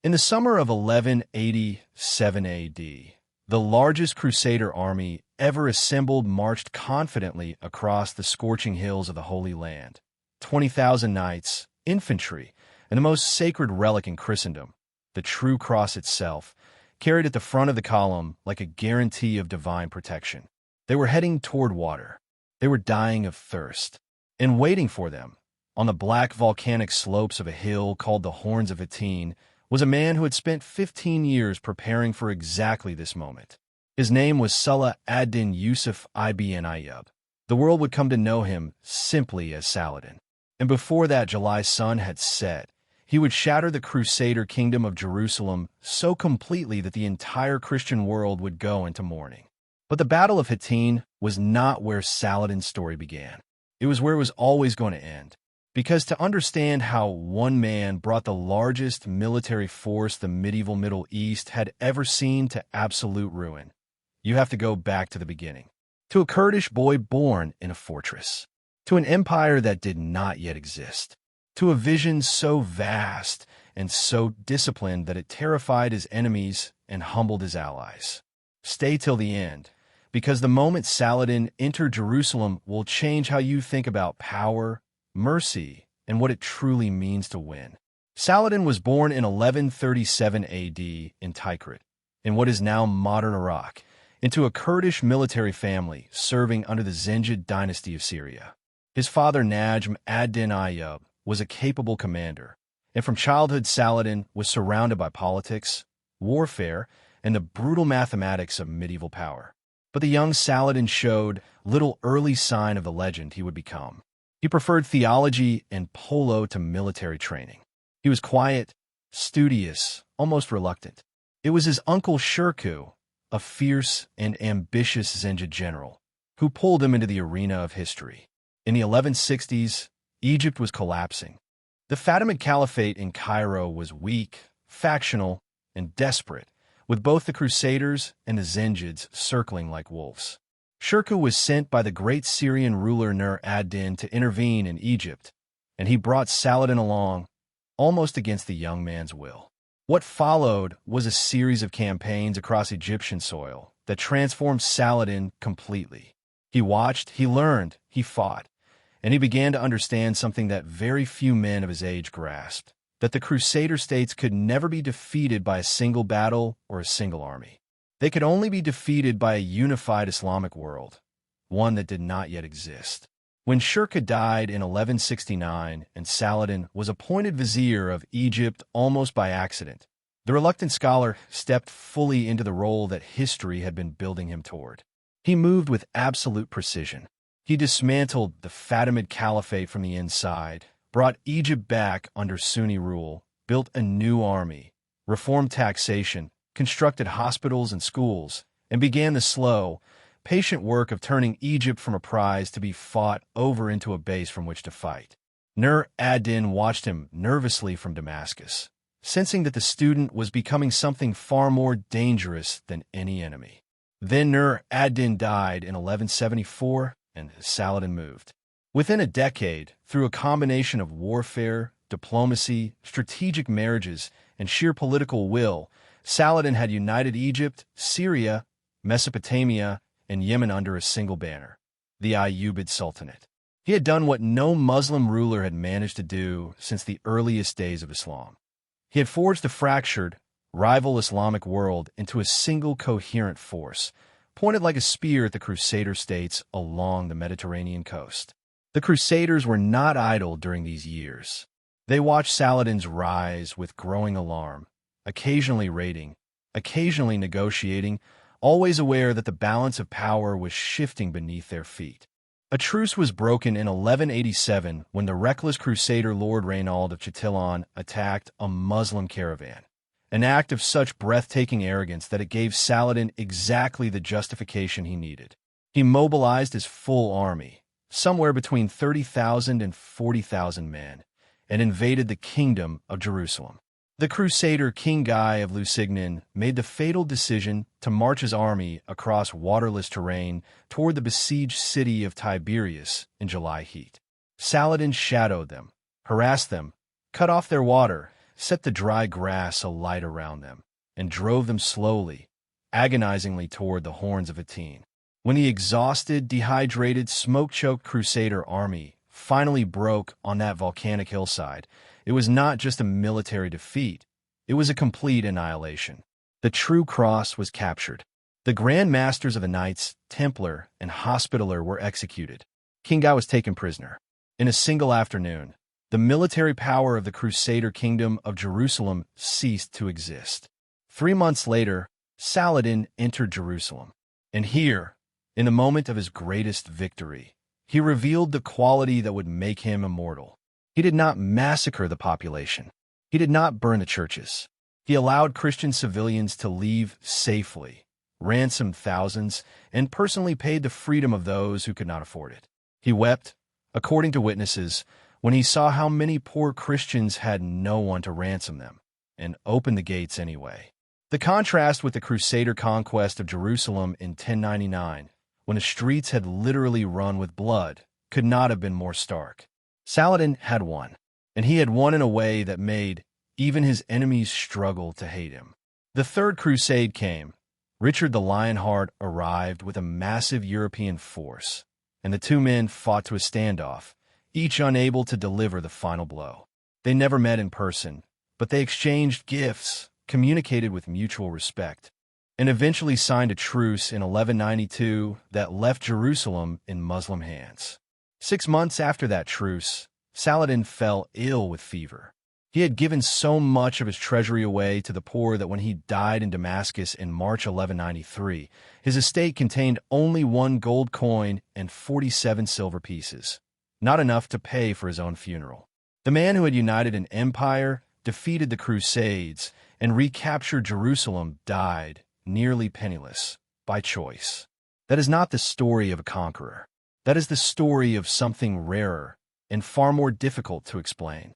In the summer of 1187 AD, the largest Crusader army ever assembled marched confidently across the scorching hills of the Holy Land. 20,000 knights, infantry, and the most sacred relic in Christendom, the true cross itself, carried at the front of the column like a guarantee of divine protection. They were heading toward water. They were dying of thirst. And waiting for them, on the black volcanic slopes of a hill called the Horns of Hattin, was a man who had spent 15 years preparing for exactly this moment. His name was Saladin Yusuf ibn Ayyub. The world would come to know him simply as Saladin. And before that July sun had set, he would shatter the Crusader Kingdom of Jerusalem so completely that the entire Christian world would go into mourning. But the Battle of Hattin was not where Saladin's story began. It was where it was always going to end. Because to understand how one man brought the largest military force the medieval Middle East had ever seen to absolute ruin, you have to go back to the beginning. To a Kurdish boy born in a fortress. To an empire that did not yet exist. To a vision so vast and so disciplined that it terrified his enemies and humbled his allies. Stay till the end, because the moment Saladin entered Jerusalem will change how you think about power, mercy, and what it truly means to win. Saladin was born in 1137 AD in Tikrit, in what is now modern Iraq, into a Kurdish military family serving under the Zengid dynasty of Syria. His father Najm ad-Din Ayyub was a capable commander, and from childhood Saladin was surrounded by politics, warfare, and the brutal mathematics of medieval power. But the young Saladin showed little early sign of the legend he would become. He preferred theology and polo to military training. He was quiet, studious, almost reluctant. It was his uncle Shirkuh, a fierce and ambitious Zengid general, who pulled him into the arena of history. In the 1160s, Egypt was collapsing. The Fatimid Caliphate in Cairo was weak, factional, and desperate, with both the Crusaders and the Zengids circling like wolves. Shirkuh was sent by the great Syrian ruler Nur ad-Din to intervene in Egypt, and he brought Saladin along, almost against the young man's will. What followed was a series of campaigns across Egyptian soil that transformed Saladin completely. He watched, he learned, he fought, and he began to understand something that very few men of his age grasped, that the Crusader states could never be defeated by a single battle or a single army. They could only be defeated by a unified Islamic world, one that did not yet exist. When Shirkuh died in 1169 and Saladin was appointed vizier of Egypt almost by accident, the reluctant scholar stepped fully into the role that history had been building him toward. He moved with absolute precision. He dismantled the Fatimid Caliphate from the inside, brought Egypt back under Sunni rule, built a new army, reformed taxation, constructed hospitals and schools, and began the slow, patient work of turning Egypt from a prize to be fought over into a base from which to fight. Nur ad-Din watched him nervously from Damascus, sensing that the student was becoming something far more dangerous than any enemy. Then Nur ad-Din died in 1174, and Saladin moved. Within a decade, through a combination of warfare, diplomacy, strategic marriages, and sheer political will, Saladin had united Egypt, Syria, Mesopotamia, and Yemen under a single banner, the Ayyubid Sultanate. He had done what no Muslim ruler had managed to do since the earliest days of Islam. He had forged the fractured, rival Islamic world into a single coherent force, pointed like a spear at the Crusader states along the Mediterranean coast. The Crusaders were not idle during these years. They watched Saladin's rise with growing alarm, occasionally raiding, occasionally negotiating, always aware that the balance of power was shifting beneath their feet. A truce was broken in 1187 when the reckless Crusader Lord Reynald of Chatillon attacked a Muslim caravan, an act of such breathtaking arrogance that it gave Saladin exactly the justification he needed. He mobilized his full army, somewhere between 30,000 and 40,000 men, and invaded the Kingdom of Jerusalem. The Crusader King Guy of Lusignan made the fatal decision to march his army across waterless terrain toward the besieged city of Tiberias in July heat. Saladin shadowed them, harassed them, cut off their water, set the dry grass alight around them, and drove them slowly, agonizingly toward the horns of Hattin. When the exhausted, dehydrated, smoke-choked Crusader army finally broke on that volcanic hillside, it was not just a military defeat, it was a complete annihilation. The true cross was captured. The Grand Masters of the Knights, Templar, and Hospitaller were executed. King Guy was taken prisoner. In a single afternoon, the military power of the Crusader Kingdom of Jerusalem ceased to exist. 3 months later, Saladin entered Jerusalem. And here, in the moment of his greatest victory, he revealed the quality that would make him immortal. He did not massacre the population. He did not burn the churches. He allowed Christian civilians to leave safely, ransomed thousands, and personally paid the freedom of those who could not afford it. He wept, according to witnesses, when he saw how many poor Christians had no one to ransom them, and opened the gates anyway. The contrast with the Crusader conquest of Jerusalem in 1099, when the streets had literally run with blood, could not have been more stark. Saladin had won, and he had won in a way that made even his enemies struggle to hate him. The Third Crusade came. Richard the Lionheart arrived with a massive European force, and the two men fought to a standoff, each unable to deliver the final blow. They never met in person, but they exchanged gifts, communicated with mutual respect, and eventually signed a truce in 1192 that left Jerusalem in Muslim hands. 6 months after that truce, Saladin fell ill with fever. He had given so much of his treasury away to the poor that when he died in Damascus in March 1193, his estate contained only 1 gold coin and 47 silver pieces, not enough to pay for his own funeral. The man who had united an empire, defeated the Crusades, and recaptured Jerusalem died, nearly penniless, by choice. That is not the story of a conqueror. That is the story of something rarer and far more difficult to explain.